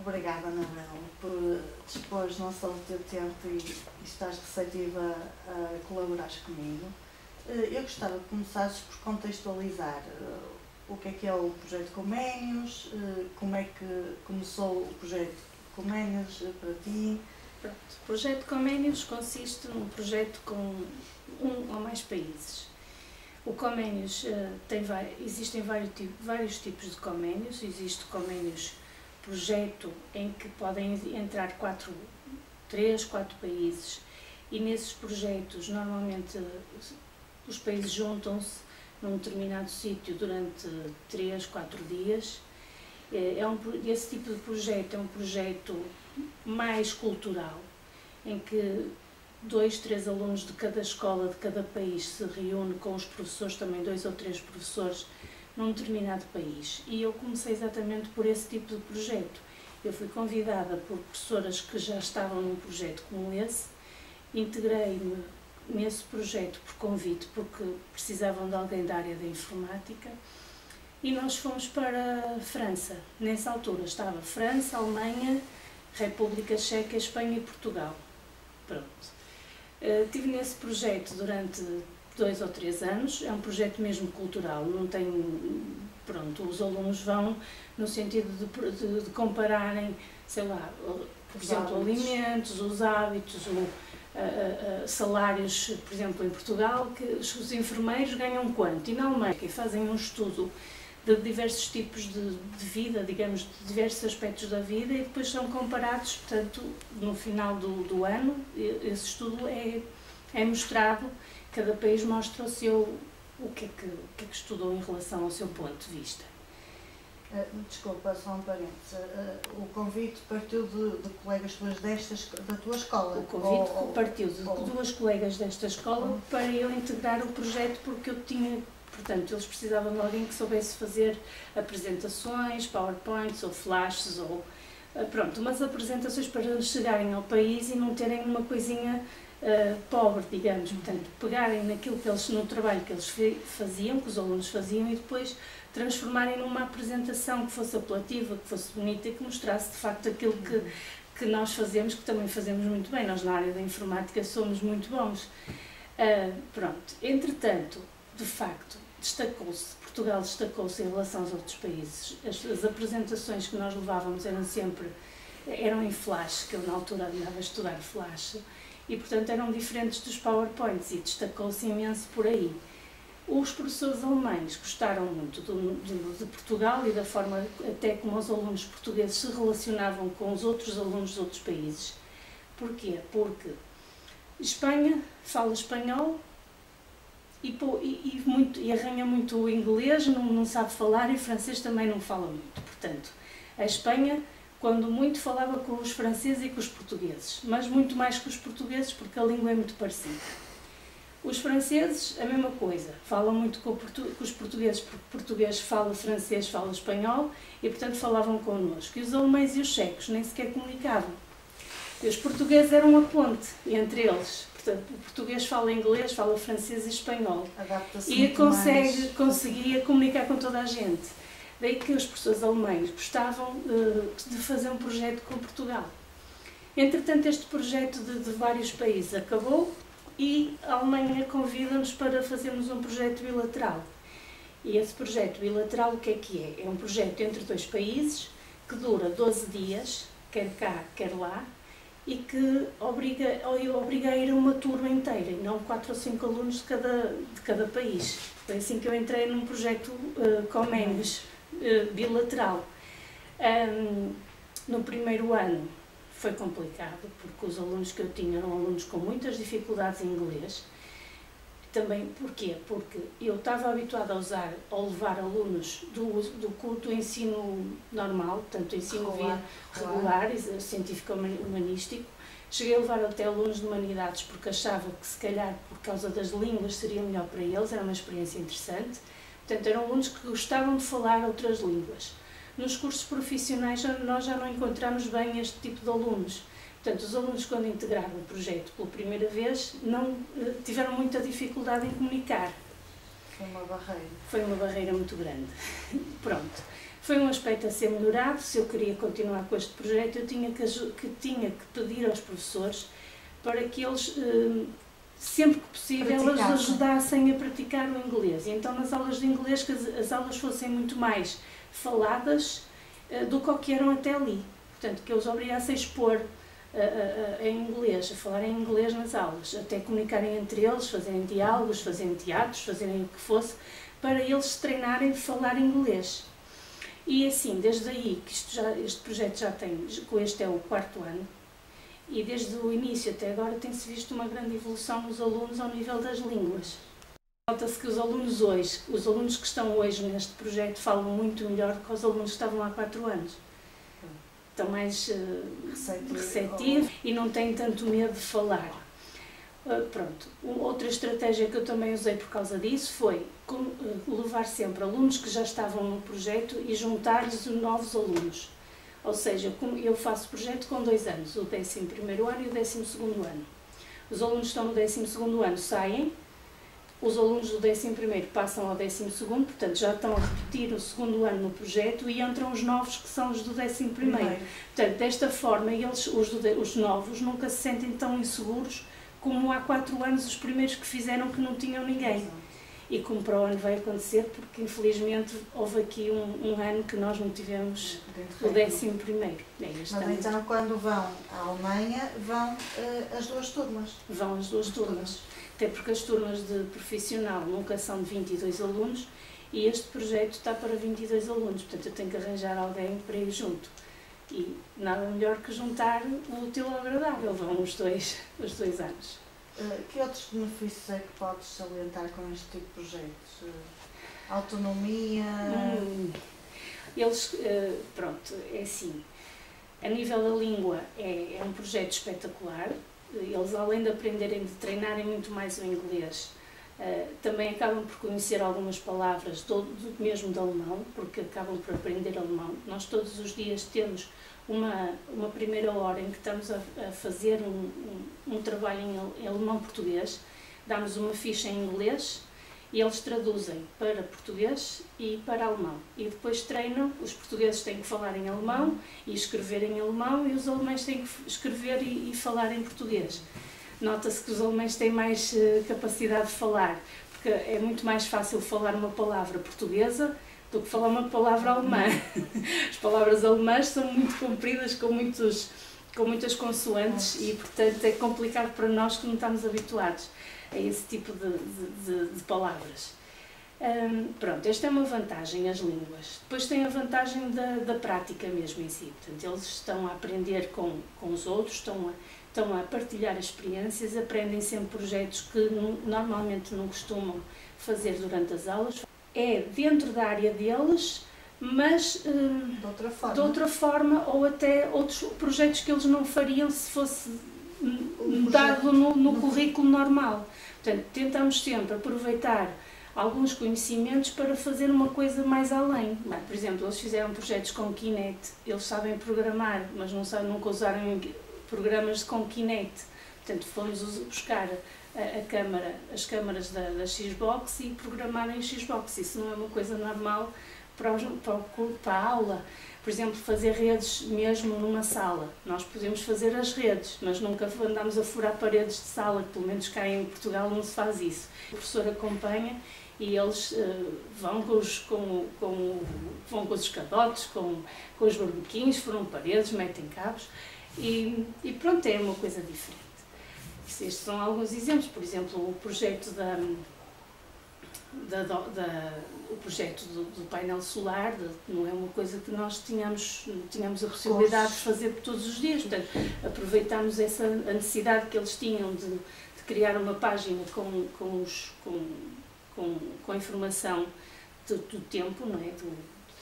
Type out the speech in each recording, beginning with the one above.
Obrigada, Anabel, por dispores não só do teu tempo e estás receptiva a colaborares comigo. Eu gostava de começares por contextualizar o que é o projeto Comenius, como é que começou o projeto Comenius para ti. Pronto. O projeto Comenius consiste num projeto com um ou mais países. O Comenius existem vários tipos de Comenius. Existe Comenius projeto em que podem entrar 3, 4 países, e nesses projetos normalmente os países juntam-se num determinado sítio durante 3, 4 dias. Esse tipo de projeto é um projeto mais cultural, em que 2, 3 alunos de cada escola, de cada país, se reúnem com os professores, também 2 ou 3 professores, num determinado país. E eu comecei exatamente por esse tipo de projeto. Eu fui convidada por professoras que já estavam num projeto como esse, integrei-me nesse projeto por convite, porque precisavam de alguém da área da informática, e nós fomos para a França. Nessa altura estava França, Alemanha, República Checa, Espanha e Portugal. Pronto. Estive nesse projeto durante 2 ou 3 anos. É um projeto mesmo cultural, não tem, pronto, os alunos vão no sentido de compararem, sei lá, por exemplo, alimentos, os hábitos, salários, por exemplo, em Portugal, que os enfermeiros ganham quanto, e na Alemanha que fazem um estudo de diversos tipos de vida, digamos, de diversos aspectos da vida, e depois são comparados, portanto, no final do ano, esse estudo é mostrado, cada país mostra o que é que estudou em relação ao seu ponto de vista. Desculpa, só um parênteses. O convite partiu de colegas tuas da tua escola? O convite partiu de 2 colegas desta escola para eu integrar o projeto, porque eu tinha, portanto, eles precisavam de alguém que soubesse fazer apresentações, PowerPoints ou flashes, ou pronto, umas apresentações para eles chegarem ao país e não terem uma coisinha pobre, digamos, portanto, pegarem naquilo que eles, no trabalho que eles faziam, que os alunos faziam, e depois transformarem numa apresentação que fosse apelativa, que fosse bonita e que mostrasse de facto aquilo que nós fazemos, que também fazemos muito bem. Nós na área da informática somos muito bons. Pronto, entretanto, de facto, Portugal destacou-se em relação aos outros países. As apresentações que nós levávamos eram em flash, que eu na altura andava a estudar flash, e portanto eram diferentes dos PowerPoints, e destacou-se imenso por aí. Os professores alemães gostaram muito de Portugal e da forma até como os alunos portugueses se relacionavam com os outros alunos de outros países. Porquê? Porque Espanha fala espanhol e arranha muito o inglês, não sabe falar, e francês também não fala muito. Portanto, a Espanha, quando muito, falava com os franceses e com os portugueses, mas muito mais com os portugueses, porque a língua é muito parecida. Os franceses, a mesma coisa, falam muito com os portugueses, porque o português fala francês, fala espanhol, e portanto falavam connosco. E os alemães e os checos nem sequer comunicavam. E os portugueses eram a ponte entre eles. Portanto, o português fala inglês, fala francês e espanhol. E conseguia comunicar com toda a gente. Daí que os professores alemães gostavam de fazer um projeto com Portugal. Entretanto, este projeto de vários países acabou, e a Alemanha convida-nos para fazermos um projeto bilateral. E esse projeto bilateral o que é? É um projeto entre 2 países, que dura 12 dias, quer cá, quer lá, e que obriga a ir a uma turma inteira, e não 4 ou 5 alunos de cada país. Foi assim que eu entrei num projeto Comenius bilateral. No primeiro ano foi complicado, porque os alunos que eu tinha eram alunos com muitas dificuldades em inglês. Também, porquê? Porque eu estava habituada a levar alunos do ensino normal, portanto, ensino regular, científico-humanístico. Cheguei a levar até alunos de humanidades, porque achava que, se calhar, por causa das línguas, seria melhor para eles, era uma experiência interessante. Portanto, eram alunos que gostavam de falar outras línguas. Nos cursos profissionais nós já não encontramos bem este tipo de alunos. Portanto, os alunos, quando integraram o projeto pela primeira vez, tiveram muita dificuldade em comunicar. Foi uma barreira. Foi uma barreira muito grande. Pronto. Foi um aspecto a ser melhorado. Se eu queria continuar com este projeto, eu tinha que pedir aos professores para que eles, sempre que possível, eles ajudassem a praticar o inglês. E então, nas aulas de inglês, que as aulas fossem muito mais faladas do que o que eram até ali. Portanto, que eles obrigassem a expor em inglês, a falar em inglês nas aulas, até comunicarem entre eles, fazerem diálogos, fazerem teatros, fazerem o que fosse, para eles se treinarem de falar inglês. E assim, desde aí, que este projeto já tem, com este é o 4º ano, e desde o início até agora tem-se visto uma grande evolução nos alunos ao nível das línguas. Nota-se que os alunos que estão hoje neste projeto falam muito melhor do que os alunos que estavam há 4 anos. Estão mais receptivos e não têm tanto medo de falar. Pronto. Outra estratégia que eu também usei por causa disso foi levar sempre alunos que já estavam no projeto e juntar-lhes novos alunos. Ou seja, eu faço projeto com 2 anos, o 11º ano e o 12º ano. Os alunos que estão no 12º ano saem, os alunos do 11º passam ao 12º, portanto já estão a repetir o 2º ano no projeto e entram os novos que são os do 11º. Portanto, desta forma, os novos nunca se sentem tão inseguros como há 4 anos os primeiros que fizeram que não tinham ninguém. Exato. E como para o ano vai acontecer, porque infelizmente houve aqui um ano que nós não tivemos o 11º. Mas então quando vão à Alemanha, vão as 2 turmas? Vão as 2 turmas. Até porque as turmas de profissional nunca são de 22 alunos e este projeto está para 22 alunos, portanto eu tenho que arranjar alguém para ir junto. E nada melhor que juntar o útil ao agradável, vão os dois anos. Que outros benefícios é que podes salientar com este tipo de projetos? Autonomia? Eles, pronto, é assim, a nível da língua é um projeto espetacular. Eles, além de aprenderem, de treinarem muito mais o inglês, também acabam por conhecer algumas palavras mesmo de alemão, porque acabam por aprender alemão. Nós todos os dias temos uma primeira hora em que estamos a fazer um trabalho em alemão-português, damos uma ficha em inglês e eles traduzem para português e para alemão. E depois treinam, os portugueses têm que falar em alemão e escrever em alemão e os alemães têm que escrever e falar em português. Nota-se que os alemães têm mais capacidade de falar, porque é muito mais fácil falar uma palavra portuguesa do que falar uma palavra alemã. As palavras alemãs são muito compridas, com muitas consoantes e, portanto, é complicado para nós que não estamos habituados a esse tipo de palavras. Pronto, esta é uma vantagem, as línguas. Depois tem a vantagem da prática mesmo em si. Portanto, eles estão a aprender com os outros, estão a partilhar experiências, aprendem sempre projetos que normalmente não costumam fazer durante as aulas. É dentro da área deles, mas de outra forma, ou até outros projetos que eles não fariam se fosse dado no currículo normal. Portanto, tentamos sempre aproveitar alguns conhecimentos para fazer uma coisa mais além. Por exemplo, eles fizeram projetos com Kinect, eles sabem programar, mas nunca usaram programas com Kinect. Portanto, fomos buscar as câmaras da Xbox e programar em Xbox. Isso não é uma coisa normal para a aula. Por exemplo, fazer redes mesmo numa sala. Nós podemos fazer as redes, mas nunca andamos a furar paredes de sala, que pelo menos cá em Portugal não se faz isso. O professor acompanha e eles vão com os escadotes, com os barbequins, furam paredes, metem cabos e pronto, é uma coisa diferente. Estes são alguns exemplos, por exemplo, o projeto o projeto do painel solar não é uma coisa que nós tínhamos a possibilidade de fazer todos os dias, portanto aproveitámos a necessidade que eles tinham de criar uma página com a informação do tempo, não é?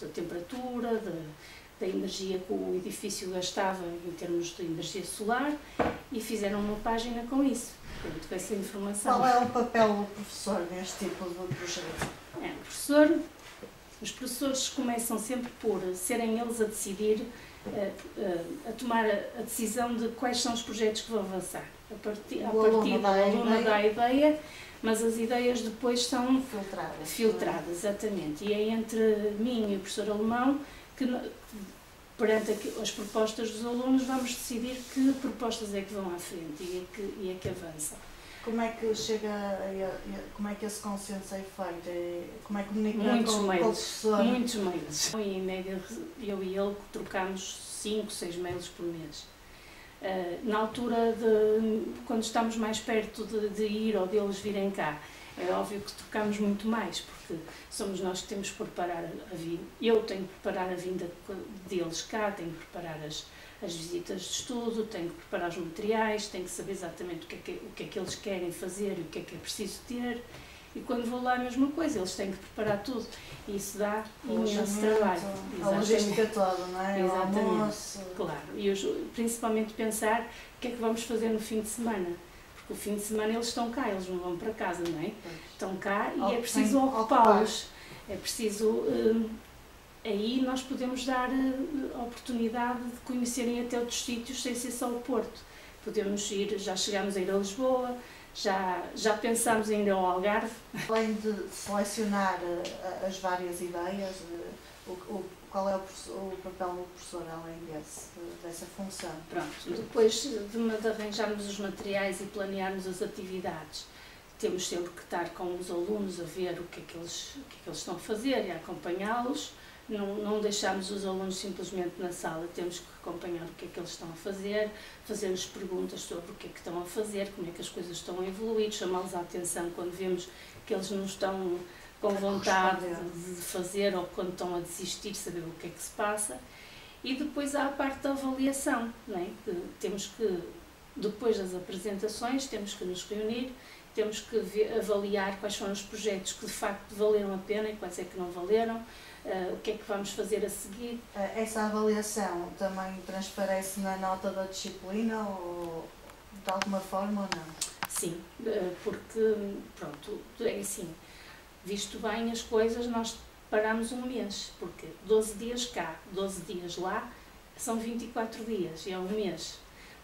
Da temperatura, da energia que o edifício gastava em termos de energia solar e fizeram uma página com isso, com essa informação. Qual é o papel do professor neste tipo de projeto? Os professores começam sempre por serem eles a decidir a tomar a decisão de quais são os projetos que vão avançar. A partir do aluno dá a ideia, mas as ideias depois são filtradas, exatamente. E é entre mim e o professor alemão que, perante as propostas dos alunos, vamos decidir que propostas é que vão à frente e é que avançam. Como é que como é que esse consenso é feito? Como é que comunica com o professor? Muitos mails. Em média, eu e ele trocamos 5, 6 mails por mês. Na altura quando estamos mais perto de ir ou deles virem cá, é óbvio que trocamos muito mais, porque somos nós que temos que preparar a vinda. Eu tenho que preparar a vinda deles cá, tenho que preparar as visitas de estudo, tenho que preparar os materiais, tenho que saber exatamente o que é que eles querem fazer e o que é preciso ter. E quando vou lá a mesma coisa, eles têm que preparar tudo. E isso dá imenso trabalho. A logística toda, não é? Exatamente. O almoço. Claro. E principalmente pensar o que é que vamos fazer no fim de semana. Porque o fim de semana eles estão cá, eles não vão para casa, não é? Estão cá e é preciso ocupá-los. É preciso... aí nós podemos dar a oportunidade de conhecerem até outros sítios sem ser só o Porto. Podemos ir, já chegámos a ir a Lisboa, já pensámos em ir ao Algarve. Além de selecionar as várias ideias, qual é o papel do professor além dessa função? Pronto, depois de arranjarmos os materiais e planearmos as atividades, temos sempre que estar com os alunos a ver o que é que eles estão a fazer e a acompanhá-los. Não deixamos os alunos simplesmente na sala, temos que acompanhar o que é que eles estão a fazer-lhes perguntas sobre o que é que estão a fazer, como é que as coisas estão a evoluir, chamá-los a atenção quando vemos que eles não estão com vontade de fazer ou quando estão a desistir, saber o que é que se passa. E depois há a parte da avaliação, não é? Que temos que, depois das apresentações, temos que nos reunir, temos que avaliar quais foram os projetos que de facto valeram a pena e quais é que não valeram. O que é que vamos fazer a seguir. Essa avaliação também transparece na nota da disciplina ou de alguma forma ou não? Sim, porque, pronto, é assim, visto bem as coisas, nós paramos um mês, porque 12 dias cá, 12 dias lá, são 24 dias, e é um mês.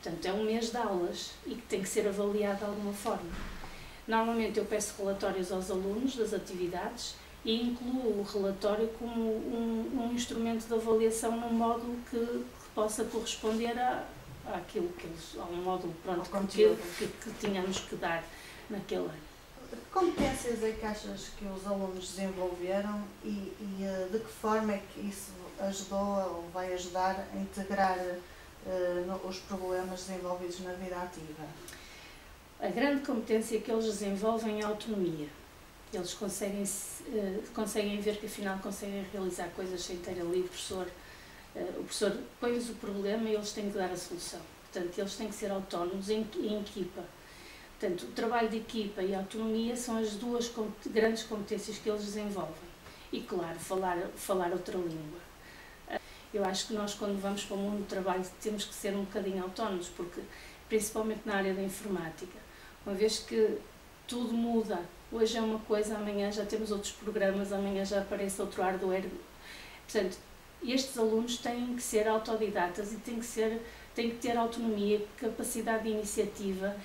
Portanto, é um mês de aulas e que tem que ser avaliado de alguma forma. Normalmente eu peço relatórios aos alunos das atividades e incluo o relatório como um instrumento de avaliação num módulo que possa corresponder àquilo a um módulo que tínhamos que dar naquele ano. Que competências é que achas que os alunos desenvolveram e de que forma é que isso ajudou ou vai ajudar a integrar os problemas desenvolvidos na vida ativa? A grande competência que eles desenvolvem é a autonomia. Eles conseguem ver que afinal conseguem realizar coisas sem ter ali o professor põe-lhes o problema e eles têm que dar a solução. Portanto, eles têm que ser autónomos em equipa. Portanto, o trabalho de equipa e a autonomia são as duas grandes competências que eles desenvolvem. E, claro, falar outra língua. Eu acho que nós, quando vamos para o mundo do trabalho, temos que ser um bocadinho autónomos, porque, principalmente na área da informática, uma vez que tudo muda, hoje é uma coisa, amanhã já temos outros programas, amanhã já aparece outro hardware. Portanto, estes alunos têm que ser autodidatas e têm que ter autonomia, capacidade de iniciativa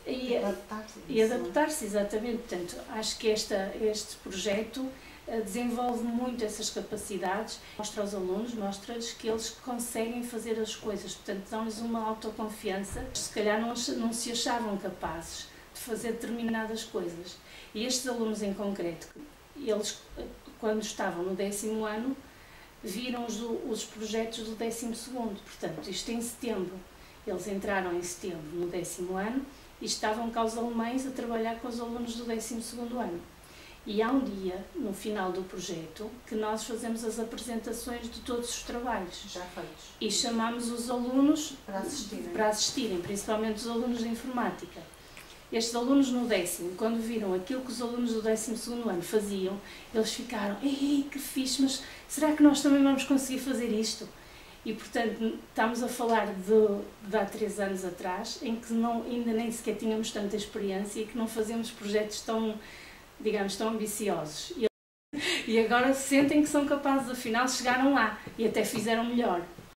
e adaptar-se, exatamente. Portanto, acho que este projeto desenvolve muito essas capacidades, mostra aos alunos, mostra-lhes que eles conseguem fazer as coisas, portanto, dão-lhes uma autoconfiança. Se calhar não se achavam capazes de fazer determinadas coisas. E estes alunos em concreto, eles, quando estavam no 10º ano, viram os projetos do 12º, portanto, isto em setembro. Eles entraram em setembro no 10º ano e estavam cá os alemães a trabalhar com os alunos do 12º ano. E há um dia, no final do projeto, que nós fazemos as apresentações de todos os trabalhos. Já feitos. E chamamos os alunos para assistirem, principalmente os alunos de informática. Estes alunos no 10º, quando viram aquilo que os alunos do 12º ano faziam, eles ficaram, ei, que fixe, mas será que nós também vamos conseguir fazer isto? E, portanto, estamos a falar de há 3 anos atrás, em que ainda nem sequer tínhamos tanta experiência e que não fazíamos projetos tão, digamos, tão ambiciosos. E agora sentem que são capazes, afinal chegaram lá e até fizeram melhor.